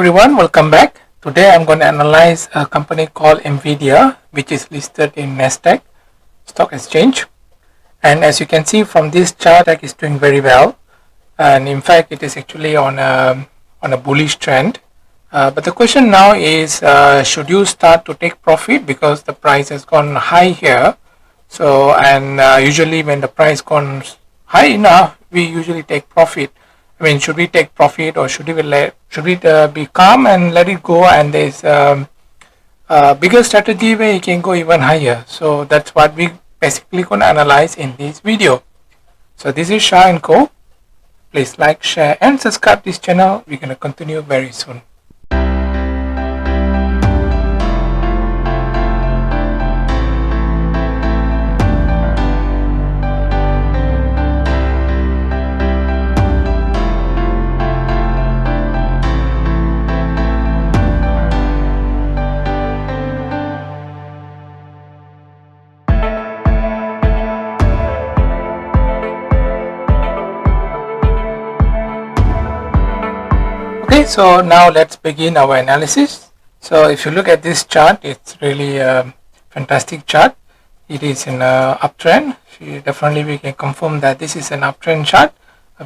everyone, welcome back. Today I'm going to analyze a company called Nvidia, which is listed in Nasdaq Stock Exchange. And as you can see from this chart, it is doing very well. And in fact, it is actually on a bullish trend. But the question now is, should you start to take profit because the price has gone high here? So, usually when the price goes high enough, we usually take profit. I mean, should we take profit or should we be calm and let it go? And there's a bigger strategy where you can go even higher. So that's what we basically going to analyze in this video. So this is Shah&Co. Please like, share and subscribe this channel. We're going to continue very soon. Okay, so now let's begin our analysis. So if you look at this chart, it's really a fantastic chart. It is in an uptrend. Definitely we can confirm that this is an uptrend chart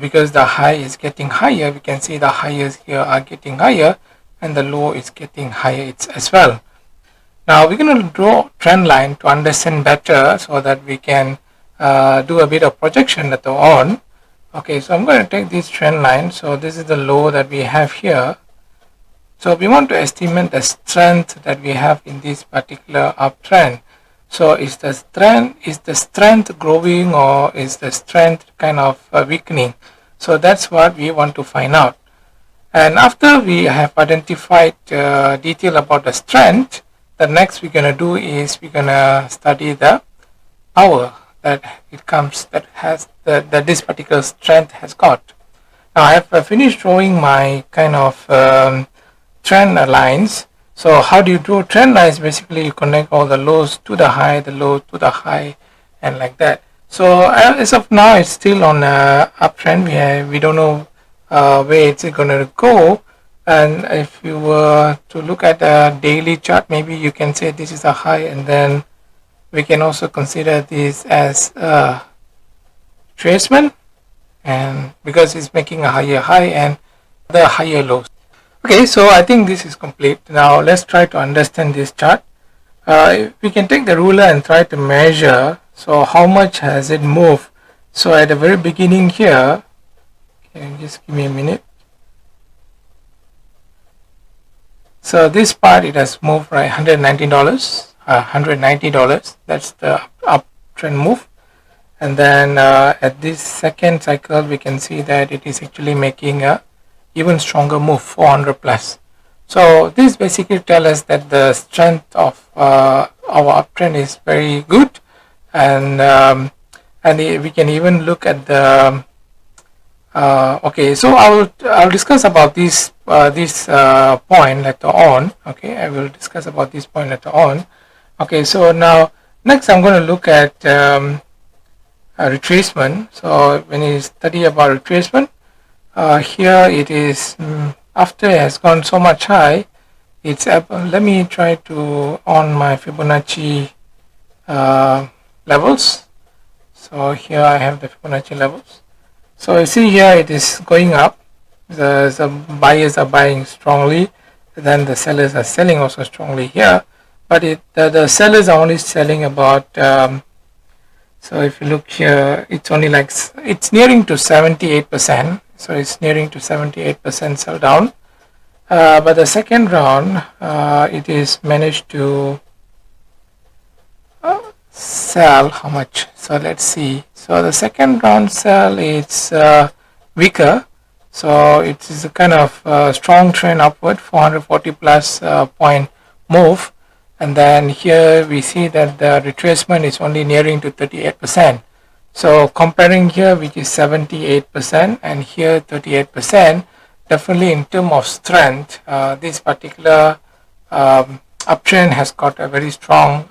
because the high is getting higher. We can see the highs here are getting higher and the low is getting higher as well. Now we're going to draw trend line to understand better so that we can do a bit of projection later on. Okay, so I'm going to take this trend line. So this is the low that we have here. So we want to estimate the strength that we have in this particular uptrend. So is the strength growing or is the strength kind of weakening? So that's what we want to find out. And after we have identified detail about the strength, the next we're going to do is we're going to study the power that it comes that this particular strength has got. Now I have finished drawing my kind of trend lines. So how do you draw trend lines? Basically you connect all the lows to the high, the low to the high, and like that. So as of now it's still on uptrend. We don't know where it's going to go. And if you were to look at the daily chart, maybe you can say this is a high, and then we can also consider this as a retracement, and because it's making a higher high and the higher lows. Okay, so I think this is complete. Now let's try to understand this chart. We can take the ruler and try to measure. So how much has it moved? So at the very beginning here, okay, just give me a minute. So this part, it has moved right $190. $190, that's the uptrend move. And then at this second cycle we can see that it is actually making a even stronger move, 400 plus. So this basically tells us that the strength of our uptrend is very good, and we can even look at the okay, so I'll discuss about this point later on. Okay, I will discuss about this point later on. Okay, so now next I'm going to look at a retracement. So when you study about retracement, here it is after it has gone so much high, it's let me try to on my Fibonacci levels. So here I have the Fibonacci levels. So you see here it is going up. The buyers are buying strongly, then the sellers are selling also strongly here. But the sellers are only selling about, so if you look here, it's only like, it's nearing to 78%. So it's nearing to 78% sell down. But the second round, it is managed to sell how much? So let's see. So the second round sell is weaker. So it is a kind of strong trend upward, 440 plus point move. And then here we see that the retracement is only nearing to 38%. So comparing here, which is 78% and here 38%, definitely in terms of strength, this particular uptrend has got a very strong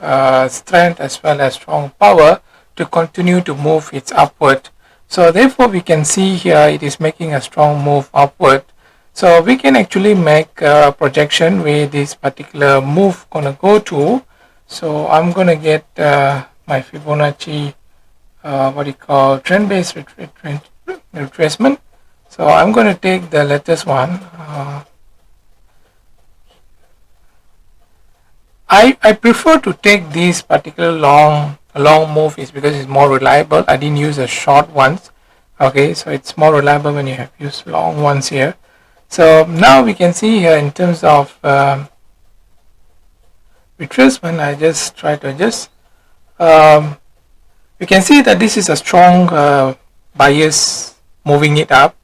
strength as well as strong power to continue to move its upward. So therefore we can see here it is making a strong move upward. So we can actually make a projection where this particular move gonna go to. So I'm gonna get my Fibonacci, what you call trend-based retracement. So I'm gonna take the latest one. I prefer to take these particular long move is because it's more reliable. I didn't use the short ones. Okay, so it's more reliable when you have used long ones here. So now we can see here in terms of retracement, I just try to adjust. You can see that this is a strong bias moving it up,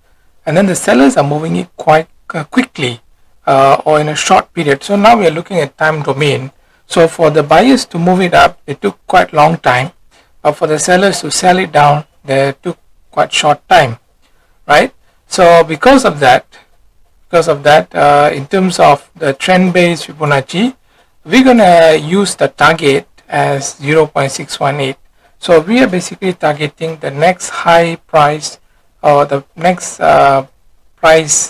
and then the sellers are moving it quite quickly or in a short period. So now we are looking at time domain. So for the buyers to move it up, it took quite long time, but for the sellers to sell it down, they took quite short time, right? So because of that, in terms of the trend-based Fibonacci, we're gonna use the target as 0.618. So we are basically targeting the next high price or the next price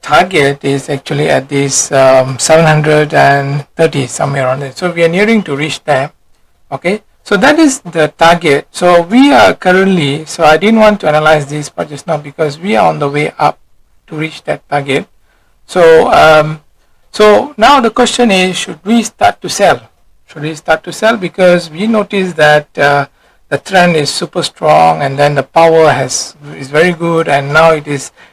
target is actually at this 730, somewhere around there. So we are nearing to reach there. Okay, so that is the target. So we are currently, so I didn't want to analyze this part just now because we are on the way up to reach that target. So so now the question is, should we start to sell? Should we start to sell? Because we notice that the trend is super strong, and then the power is very good, and now it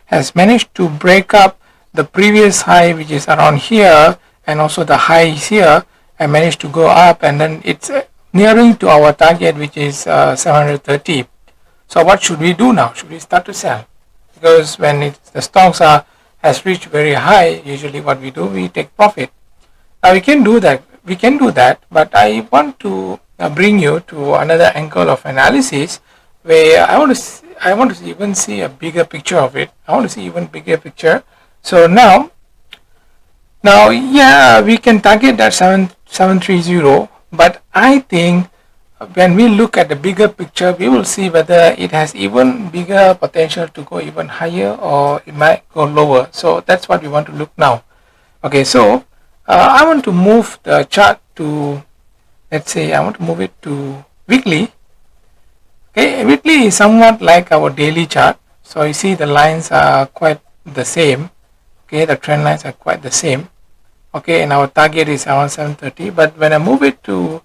has managed to break up the previous high, which is around here, and also the highs here, and managed to go up, and then it's nearing to our target, which is 730. So what should we do now? Should we start to sell? Because when the stocks has reached very high, usually what we do, we take profit. Now we can do that, but I want to bring you to another angle of analysis where I want to even see a bigger picture of it. I want to see even bigger picture. So now yeah, we can target that 730, but I think when we look at the bigger picture, we will see whether it has even bigger potential to go even higher, or it might go lower. So that's what we want to look now. Okay, so I want to move the chart to, let's say I want to move it to weekly. Okay, weekly is somewhat like our daily chart. So you see the lines are quite the same. Okay, the trend lines are quite the same. Okay, and our target is around 730. But when I move it to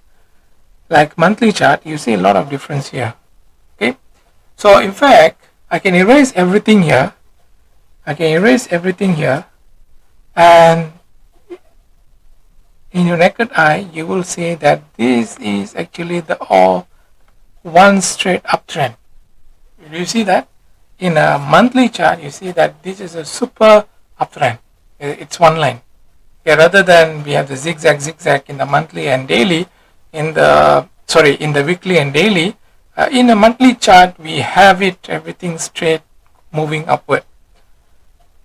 like monthly chart, you see a lot of difference here. Okay, so in fact, I can erase everything here. And in your naked eye, you will see that this is actually the all one straight uptrend. You see that? In a monthly chart, you see that this is a super uptrend. It's one line. Okay, rather than we have the zigzag in the monthly and daily, in the weekly and daily, in a monthly chart we have it everything straight moving upward.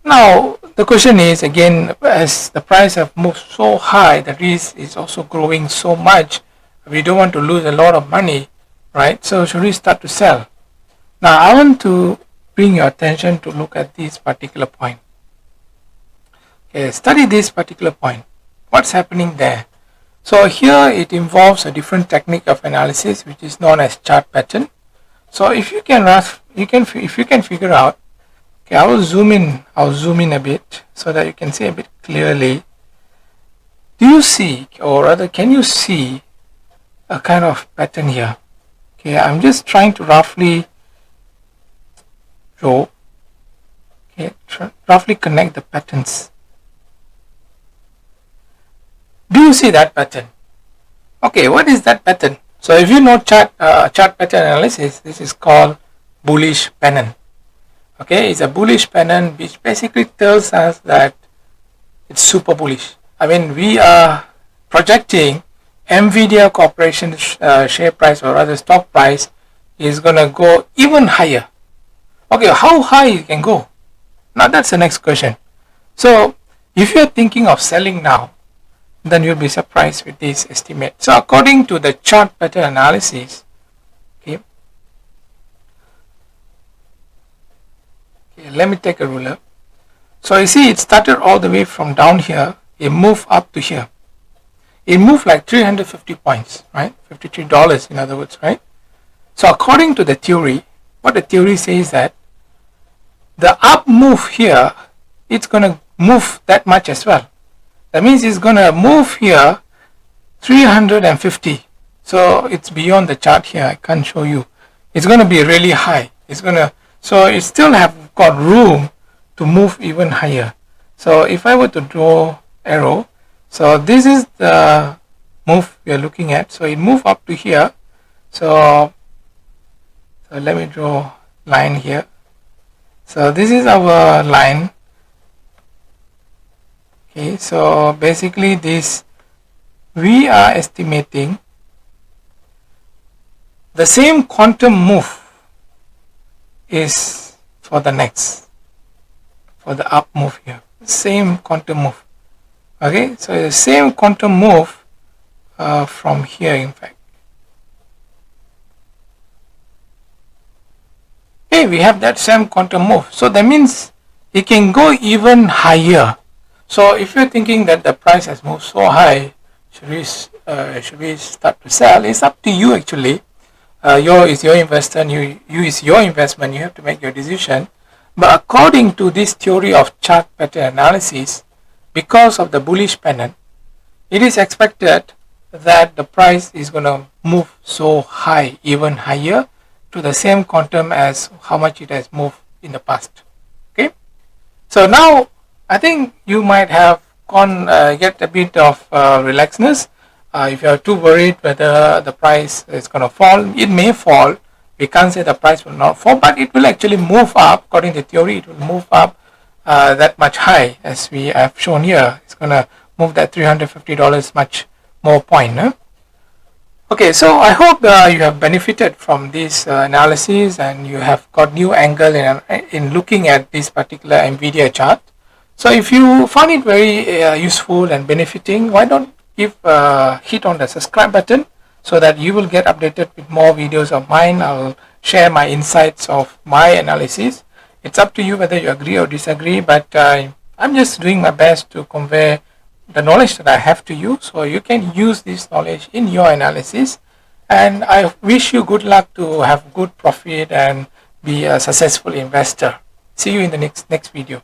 Now the question is again, as the price have moved so high, the risk is also growing so much, we don't want to lose a lot of money, right? So should we start to sell? Now I want to bring your attention to look at this particular point. Okay, study this particular point. What's happening there? So here it involves a different technique of analysis, which is known as chart pattern. So if you can figure out, okay, I'll zoom in a bit so that you can see a bit clearly. Do you see, or rather can you see a kind of pattern here? Okay, I'm just trying to roughly draw, okay, roughly connect the patterns. Do you see that pattern? Okay, what is that pattern? So if you know chart pattern analysis, this is called bullish pennant. Okay, it's a bullish pennant which basically tells us that it's super bullish. I mean, we are projecting Nvidia Corporation share price, or rather stock price, is going to go even higher. Okay, how high it can go? Now that's the next question. So if you're thinking of selling now, then you'll be surprised with this estimate. So according to the chart pattern analysis, okay, let me take a ruler. So you see, it started all the way from down here, it moved up to here. It moved like 350 points, right? $53 in other words, right? So according to the theory, what the theory says that the up move here, it's going to move that much as well. That means it's going to move here 350. So it's beyond the chart here. I can't show you. It's going to be really high. It's going to, so it still have got room to move even higher. So if I were to draw arrow, so this is the move we are looking at. So it moved up to here. So let me draw line here. So this is our line. Okay, so basically this, we are estimating the same quantum move is for the next, for the up move here, same quantum move. Okay, so the same quantum move from here, in fact. Okay, we have that same quantum move. So that means it can go even higher. So if you're thinking that the price has moved so high, should we start to sell? It's up to you actually. Is your investor, and you is your investment. You have to make your decision. But according to this theory of chart pattern analysis, because of the bullish pennant, it is expected that the price is going to move so high, even higher, to the same quantum as how much it has moved in the past. Okay, so now I think you might have get a bit of relaxedness. If you are too worried whether the price is going to fall, it may fall. We can't say the price will not fall, but it will actually move up. According to theory, it will move up that much high, as we have shown here. It's going to move that $350 much more point. Huh? Okay, so I hope you have benefited from this analysis, and you have got new angle in looking at this particular Nvidia chart. So if you found it very useful and benefiting, why don't hit on the subscribe button so that you will get updated with more videos of mine. I'll share my insights of my analysis. It's up to you whether you agree or disagree, but I'm just doing my best to convey the knowledge that I have to you, so you can use this knowledge in your analysis. And I wish you good luck to have good profit and be a successful investor. See you in the next video.